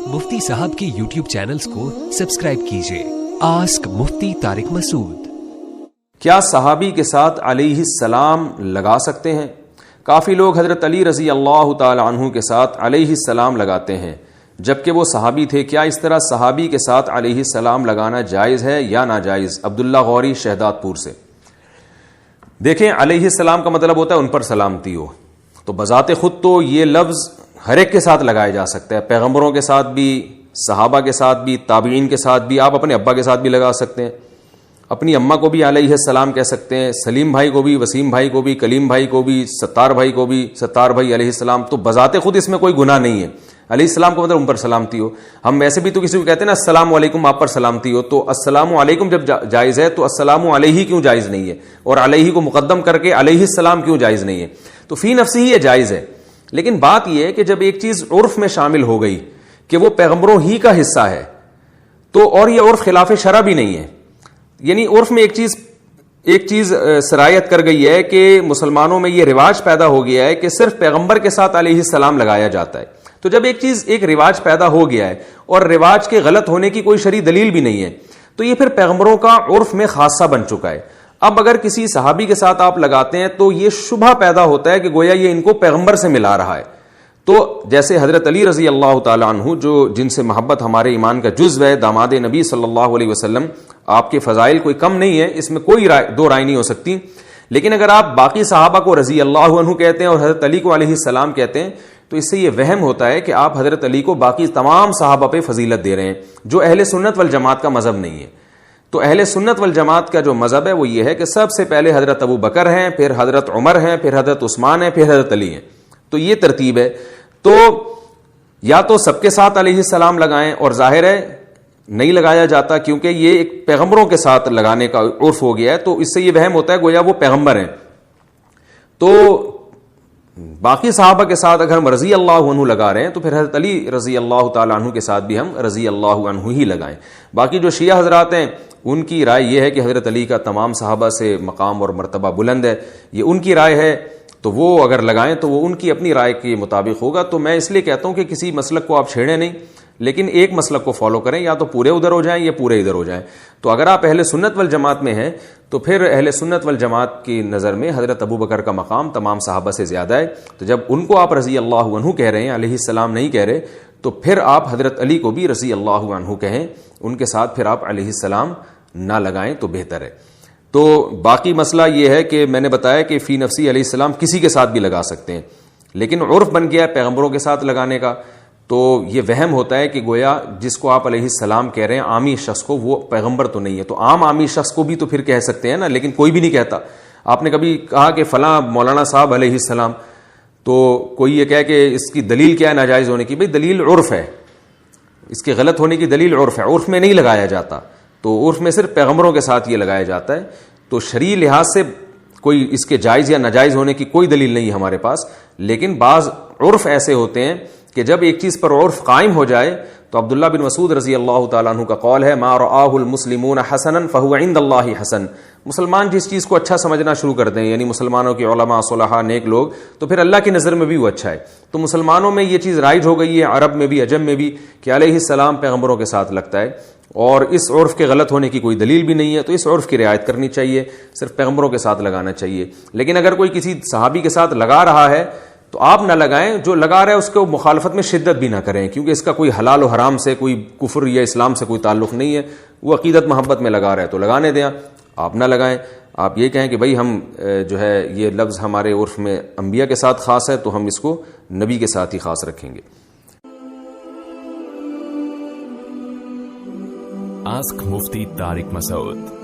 मुफ्ती साहब के YouTube channels को सब्सक्राइब कीजिए। आस्क मुफ्ती तारिक मसूद। क्या सहाबी के साथ अलैहिस्सलाम लगा सकते हैं? काफ़ी लोग हज़रत अली रज़ी अल्लाह ताला अन्हु के साथ अलैहिस्सलाम लगाते हैं जबकि वो सहाबी थे। क्या इस तरह सहाबी के साथ अलैहिस्सलाम लगाना जायज़ है या नाजायज़? अब्दुल्ला गौरी शहदादपुर से। देखें, अलैहिस्सलाम का मतलब होता है उन पर सलामती हो। तो बज़ाते खुद तो ये लफ्ज़ हर एक के साथ लगाया जा सकता है, पैगंबरों के साथ भी, सहाबा के साथ भी, ताबीन के साथ भी। आप अपने अब्बा के साथ भी लगा सकते हैं, अपनी अम्मा को भी अलैहिस्सलाम कह सकते हैं, सलीम भाई को भी, वसीम भाई को भी, कलीम भाई को भी, सत्तार भाई को भी, सत्तार भाई अलैहिस्सलाम। तो बज़ाते खुद इसमें कोई गुनाह नहीं है। अलैहिस्सलाम को मतलब उन पर सलामती हो। हम वैसे भी तो किसी को कहते हैं ना अस्सलामु अलैकुम, आप पर सलामती हो। तो अस्सलामु अलैकुम जब जायज़ है तो अस्सलामु अलैहि क्यों जायज़ नहीं है, और अलैहि को मुकद्दम करके अलैहिस्सलाम क्यों जायज़ नहीं है? तो फी नफ्सी ही ये जायज़ है। लेकिन बात यह है कि जब एक चीज़ उर्फ में शामिल हो गई कि वो पैगंबरों ही का हिस्सा है, तो और ये उर्फ खिलाफ शरा भी नहीं है। यानी उर्फ में एक चीज सरायत कर गई है कि मुसलमानों में ये रिवाज पैदा हो गया है कि सिर्फ पैगंबर के साथ अलैहिस्सलाम लगाया जाता है। तो जब एक रिवाज पैदा हो गया है और रिवाज के गलत होने की कोई शरई दलील भी नहीं है, तो ये फिर पैगंबरों का उर्फ में खासा बन चुका है। अब अगर किसी सहाबी के साथ आप लगाते हैं तो ये शुबहा पैदा होता है कि गोया ये इनको पैगंबर से मिला रहा है। तो जैसे हजरत अली रजी अल्लाह ताला अन्हु, जो जिनसे मोहब्बत हमारे ईमान का जुज़्व है, दामाद नबी सल्लल्लाहु अलैहि वसल्लम, आपके फजाइल कोई कम नहीं है, इसमें कोई दो राय नहीं हो सकती। लेकिन अगर आप बाकी सहाबा को रजी अल्लाह अन्हु कहते हैं और हजरत अली को अलैहिस्सलाम कहते हैं, तो इससे ये वहम होता है कि आप हजरत अली को बाकी तमाम सहाबा पे फजीलत दे रहे हैं, जो अहले सुन्नत वल जमात का मजहब नहीं है। तो अहले सुन्नत वल जमात का जो मजहब है वो ये है कि सबसे पहले हजरत अबू बकर हैं, फिर हजरत उमर हैं, फिर हजरत उस्मान हैं, फिर हजरत अली हैं। तो ये तरतीब है। तो या तो सबके साथ अलैहिस्सलाम लगाएं, और जाहिर है नहीं लगाया जाता क्योंकि ये एक पैगंबरों के साथ लगाने का उर्फ हो गया है। तो इससे ये वहम होता है गोया वो पैगंबर हैं। तो बाकी सहाबा के साथ अगर हम रजी अल्लाह अन्हु लगा रहे हैं तो फिर हज़रत अली रजी अल्लाह ताला अन्हु के साथ भी हम रजी अल्लाह अन्हु ही लगाएं। बाकी जो शिया हजरात हैं उनकी राय यह है कि हज़रत अली का तमाम सहाबा से मकाम और मर्तबा बुलंद है, ये उनकी राय है। तो वो अगर लगाएं तो वो उनकी अपनी राय के मुताबिक होगा। तो मैं इसलिए कहता हूं कि किसी मसलक को आप छेड़ें नहीं, लेकिन एक मसलक को फॉलो करें, या तो पूरे उधर हो जाएं या पूरे इधर हो जाएं। तो अगर आप अहले सुन्नत वल जमात में हैं तो फिर अहले सुन्नत वल जमात की नज़र में हज़रत अबू बकर का मकाम तमाम सहाबा से ज़्यादा है। तो जब उनको आप रज़ी अल्लाह अन्हु कह रहे हैं, अलैहिस्सलाम नहीं कह रहे, तो फिर आप हज़रत अली को भी रज़ी अल्लाह अन्हु कहें, उनके साथ फिर आप अलैहिस्सलाम ना लगाएं तो बेहतर है। तो बाकी मसला ये है कि मैंने बताया कि फ़ी नफ्सी अलैहिस्सलाम किसी के साथ भी लगा सकते हैं, लेकिन उर्फ बन गया है पैगंबरों के साथ लगाने का। तो ये वहम होता है कि गोया जिसको आप अलैहिस्सलाम कह रहे हैं आमी शख्स को, वो पैगंबर तो नहीं है। तो आम आमी शख्स को भी तो फिर कह सकते हैं ना, लेकिन कोई भी नहीं कहता। आपने कभी कहा कि फलां मौलाना साहब अलैहिस्सलाम, तो कोई ये कह कि इसकी दलील क्या है नाजायज़ होने की? भाई दलील उर्फ है, इसके गलत होने की दलील उर्फ है, उर्फ में नहीं लगाया जाता। तो उर्फ में सिर्फ पैगंबरों के साथ ये लगाया जाता है। तो शरई लिहाज से कोई इसके जायज़ या नाजायज़ होने की कोई दलील नहीं है हमारे पास। लेकिन बाज़ उर्फ ऐसे होते हैं कि जब एक चीज़ पर उर्फ कायम हो जाए, तो अब्दुल्ला बिन मसूद रजी अल्लाह ताला अन्हु का कौल है, मा रआहुल मुस्लिमून हसनन फहुव इंदल्लाहि हसन। मुसलमान जिस चीज़ को अच्छा समझना शुरू कर दें, यानी मुसलमानों के उलमा सुलहा नेक लोग, तो फिर अल्लाह की नज़र में भी वो अच्छा है। तो मुसलमानों में ये चीज़ राइज हो गई है, अरब में भी अजम में भी, कि अलैहिस्सलाम पैगंबरों के साथ लगता है, और इस उर्फ के गलत होने की कोई दलील भी नहीं है। तो इस उर्फ की रियायत करनी चाहिए, सिर्फ पैगंबरों के साथ लगाना चाहिए। लेकिन अगर कोई किसी सहाबी के साथ लगा रहा है तो आप ना लगाएं, जो लगा रहा है उसको मुखालफत में शिद्दत भी ना करें, क्योंकि इसका कोई हलाल और हराम से, कोई कुफ्र या इस्लाम से कोई ताल्लुक नहीं है। वो अकीदत मोहब्बत में लगा रहा है तो लगाने दें, आप ना लगाएं। आप ये कहें कि भाई हम जो है ये लफ्ज़ हमारे उर्फ में अंबिया के साथ खास है, तो हम इसको नबी के साथ ही खास रखेंगे। आस्क मुफ्ती तारिक मसूद।